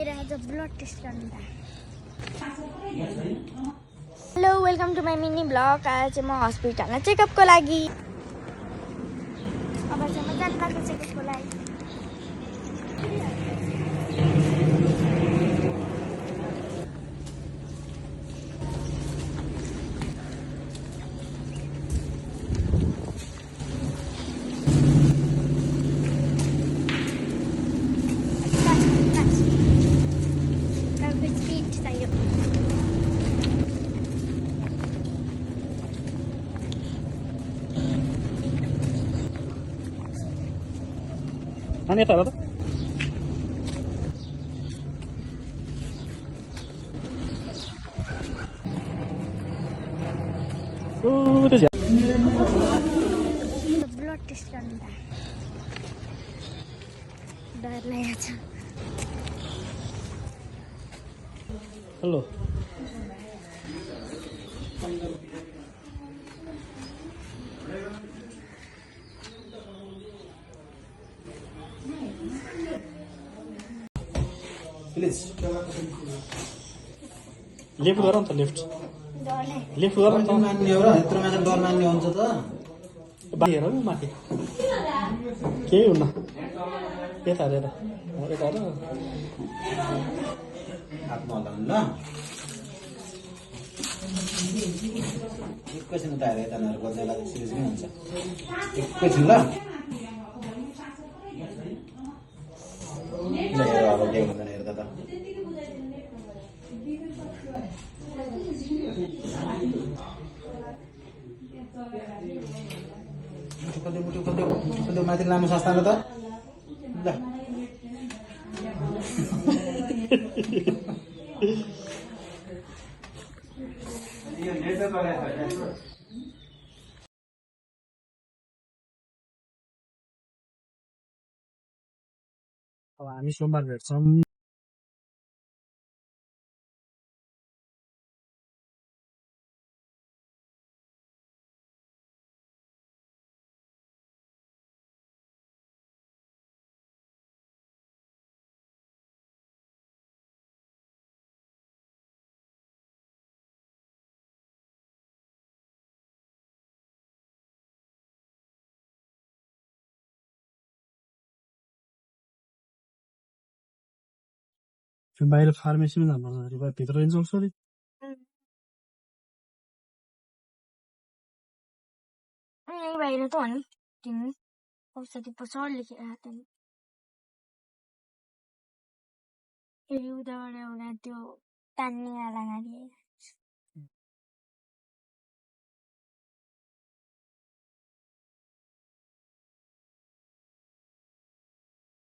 Blood test hello welcome to my mini blog. आज चाहिँ म हस्पिटलमा चेकअपको लागि अब चाहिँ म जानु लाग्यो चेकअपको लागि। Ano ito? Ano? Ito siya. Blood test गर्नु डर लागेको छ। Hello. Please. Lift गर न त लिफ्ट डर लिफ्ट गर न त मान्ने हो र यत्रो मान्छे डर मान्ने हुन्छ त बाहिर हेर न माथि केही हुन्न यता हेर यता हेर हातमा हल्लाउनु ल एकैछिन उता हेर यता नहेर गर्नेलाई सिरियस पनि हुन्छ एकैछिन ल हेर अब के हुँदैन हेर त मुटु माथि लामो संस्थामा त ल अब हामी सोमबार भेट्छौँ। बाहिर फार्मेसीमा जानुपर्छ भित्र जान्छ अरे बाहिर त हो नि तिमी औषधि पसल लेखेर हातमा फेरि उताबाट एउटा त्यो तान्ने वाला गाडी